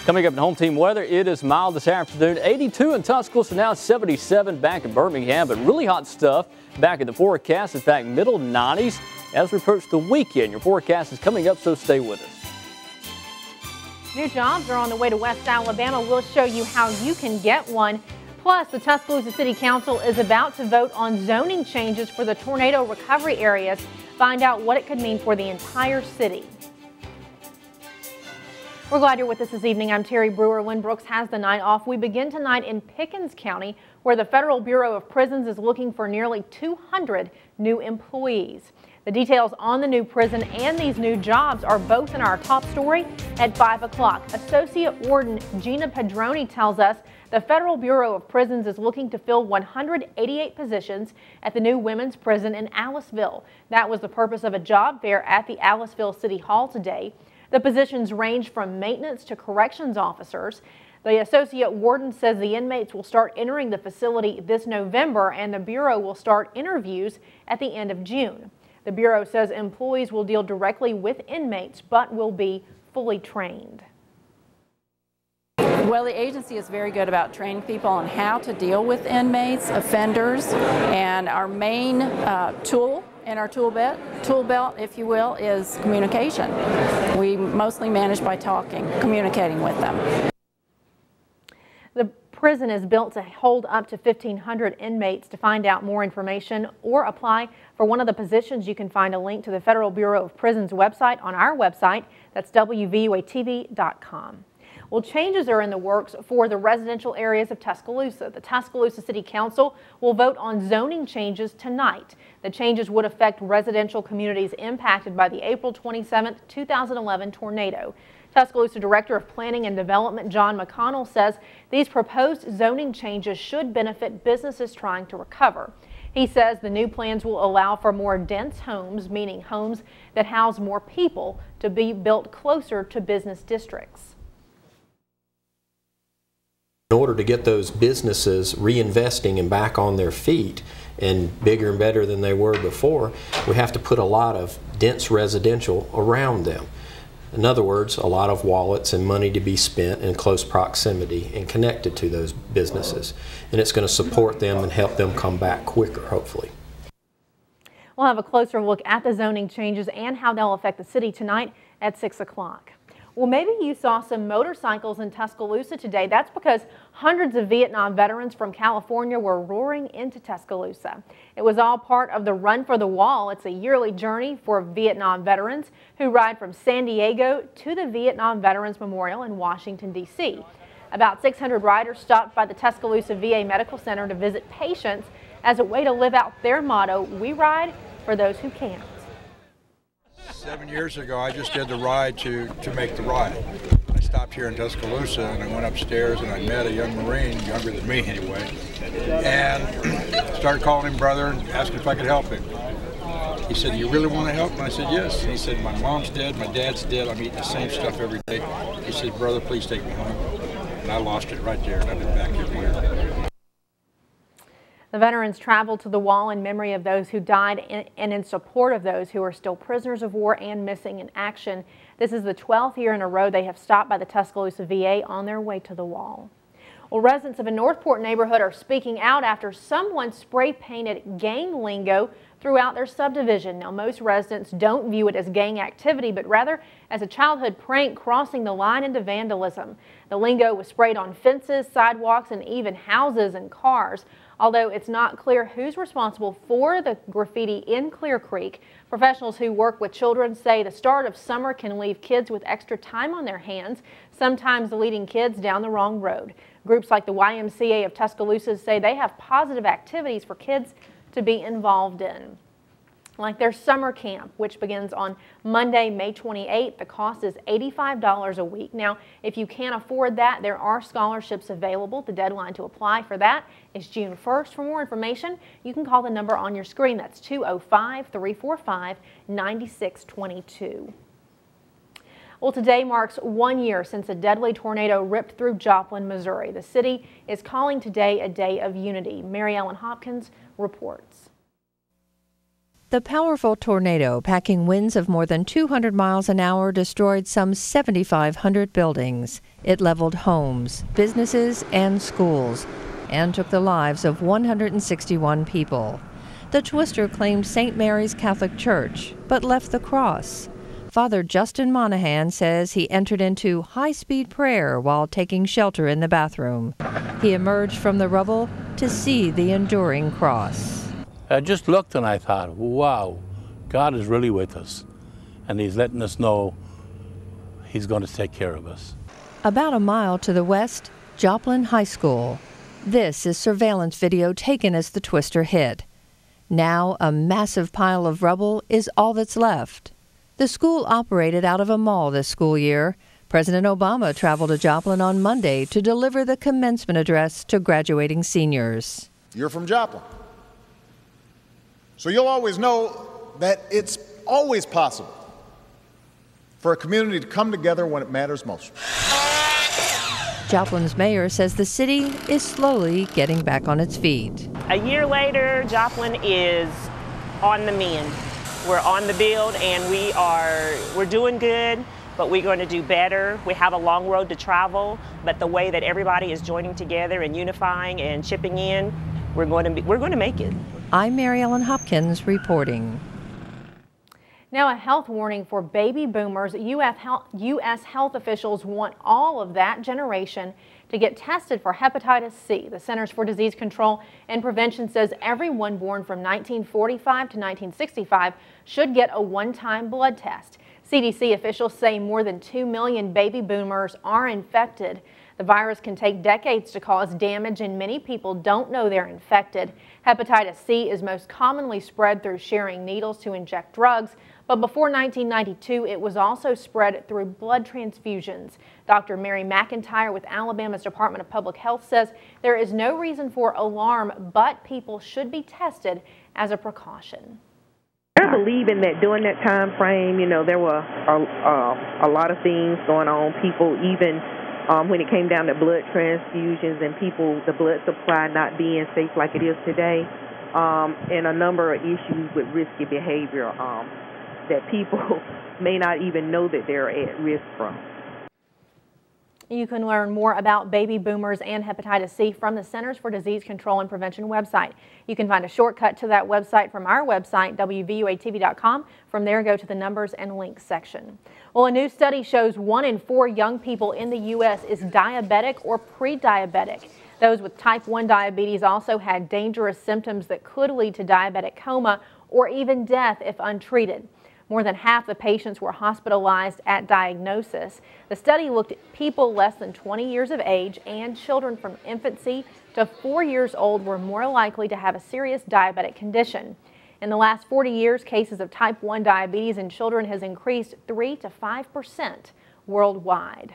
Coming up in home team weather, it is mild this afternoon. 82 in Tuscaloosa, now 77 back in Birmingham, but really hot stuff back in the forecast. In fact, middle 90s as we approach the weekend. Your forecast is coming up, so stay with us. New jobs are on the way to West Alabama. We'll show you how you can get one. Plus, the Tuscaloosa City Council is about to vote on zoning changes for the tornado recovery areas. Find out what it could mean for the entire city. We're glad you're with us this evening. I'm Terry Brewer. Lynn Brooks has the night off. We begin tonight in Picken County, where the Federal Bureau of Prisons is looking for nearly 200 new employees. The details on the new prison and these new jobs are both in our top story at 5 o'clock. Associate Warden Gina Padroni tells us the Federal Bureau of Prisons is looking to fill 188 positions at the new women's prison in Aliceville. That was the purpose of a job fair at the Aliceville City Hall today. The positions range from maintenance to corrections officers. The associate warden says the inmates will start entering the facility this November, and the Bureau will start interviews at the end of June. The Bureau says employees will deal directly with inmates, but will be fully trained. Well, the agency is very good about training people on how to deal with inmates, offenders, and our main tool in our tool belt, if you will, is communication. We mostly manage by talking, communicating with them. The prison is built to hold up to 1,500 inmates. To find out more information or apply for one of the positions, you can find a link to the Federal Bureau of Prisons website on our website. That's WVUATV.com. Well, changes are in the works for the residential areas of Tuscaloosa. The Tuscaloosa City Council will vote on zoning changes tonight. The changes would affect residential communities impacted by the April 27, 2011 tornado. Tuscaloosa Director of Planning and Development John McConnell says these proposed zoning changes should benefit businesses trying to recover. He says the new plans will allow for more dense homes, meaning homes that house more people, to be built closer to business districts. In order to get those businesses reinvesting and back on their feet and bigger and better than they were before, we have to put a lot of dense residential around them. In other words, a lot of wallets and money to be spent in close proximity and connected to those businesses. And it's going to support them and help them come back quicker, hopefully. We'll have a closer look at the zoning changes and how they'll affect the city tonight at 6 o'clock. Well, maybe you saw some motorcycles in Tuscaloosa today. That's because hundreds of Vietnam veterans from California were roaring into Tuscaloosa. It was all part of the Run for the Wall. It's a yearly journey for Vietnam veterans who ride from San Diego to the Vietnam Veterans Memorial in Washington, D.C. About 600 riders stopped by the Tuscaloosa VA Medical Center to visit patients as a way to live out their motto, "We ride for those who can't." 7 years ago, I just did the ride to make the ride. I stopped here in Tuscaloosa and I went upstairs and I met a young Marine, younger than me anyway, and started calling him brother and asking if I could help him. He said, "You really want to help?" And I said, "Yes." And he said, "My mom's dead, my dad's dead, I'm eating the same stuff every day." He said, "Brother, please take me home." And I lost it right there, and I've been back every year. The veterans traveled to the wall in memory of those who died and in support of those who are still prisoners of war and missing in action. This is the 12th year in a row they have stopped by the Tuscaloosa VA on their way to the wall. Well, residents of a Northport neighborhood are speaking out after someone spray painted gang lingo throughout their subdivision. Now, most residents don't view it as gang activity, but rather as a childhood prank crossing the line into vandalism. The lingo was sprayed on fences, sidewalks, and even houses and cars. Although it's not clear who's responsible for the graffiti in Clear Creek, professionals who work with children say the start of summer can leave kids with extra time on their hands, sometimes leading kids down the wrong road. Groups like the YMCA of Tuscaloosa say they have positive activities for kids to be involved in, like their summer camp, which begins on Monday, May 28th. The cost is $85 a week. Now, if you can't afford that, there are scholarships available. The deadline to apply for that is June 1st. For more information, you can call the number on your screen. That's 205-345-9622. Well, today marks 1 year since a deadly tornado ripped through Joplin, Missouri. The city is calling today a day of unity. Mary Ellen Hopkins reports. The powerful tornado, packing winds of more than 200 miles an hour, destroyed some 7,500 buildings. It leveled homes, businesses, and schools, and took the lives of 161 people. The twister claimed St. Mary's Catholic Church, but left the cross. Father Justin Monaghan says he entered into high-speed prayer while taking shelter in the bathroom. He emerged from the rubble to see the enduring cross. I just looked and I thought, wow, God is really with us. And He's letting us know He's going to take care of us. About a mile to the west, Joplin High School. This is surveillance video taken as the twister hit. Now a massive pile of rubble is all that's left. The school operated out of a mall this school year. President Obama traveled to Joplin on Monday to deliver the commencement address to graduating seniors. You're from Joplin. So you'll always know that it's always possible for a community to come together when it matters most. Joplin's mayor says the city is slowly getting back on its feet. A year later, Joplin is on the mend. We're on the build and we're doing good, but we're going to do better. We have a long road to travel, but the way that everybody is joining together and unifying and chipping in, we're going to make it. I'm Mary Ellen Hopkins reporting. Now a health warning for baby boomers. U.S. health officials want all of that generation to get tested for hepatitis C. The Centers for Disease Control and Prevention says everyone born from 1945 to 1965 should get a one-time blood test. CDC officials say more than 2 million baby boomers are infected. The virus can take decades to cause damage and many people don't know they're infected. Hepatitis C is most commonly spread through sharing needles to inject drugs, but before 1992 it was also spread through blood transfusions. Dr. Mary McIntyre with Alabama's Department of Public Health says there is no reason for alarm, but people should be tested as a precaution. I believe in that during that time frame, there were a lot of things going on. People even when it came down to blood transfusions and the blood supply not being safe like it is today, and a number of issues with risky behavior that people may not even know that they're at risk from. You can learn more about baby boomers and hepatitis C from the Centers for Disease Control and Prevention website. You can find a shortcut to that website from our website, WVUATV.com. From there, go to the numbers and links section. Well, a new study shows 1 in 4 young people in the U.S. is diabetic or pre-diabetic. Those with type 1 diabetes also had dangerous symptoms that could lead to diabetic coma or even death if untreated. More than half the patients were hospitalized at diagnosis. The study looked at people less than 20 years of age, and children from infancy to 4 years old were more likely to have a serious diabetic condition. In the last 40 years, cases of type 1 diabetes in children has increased 3 to 5% worldwide.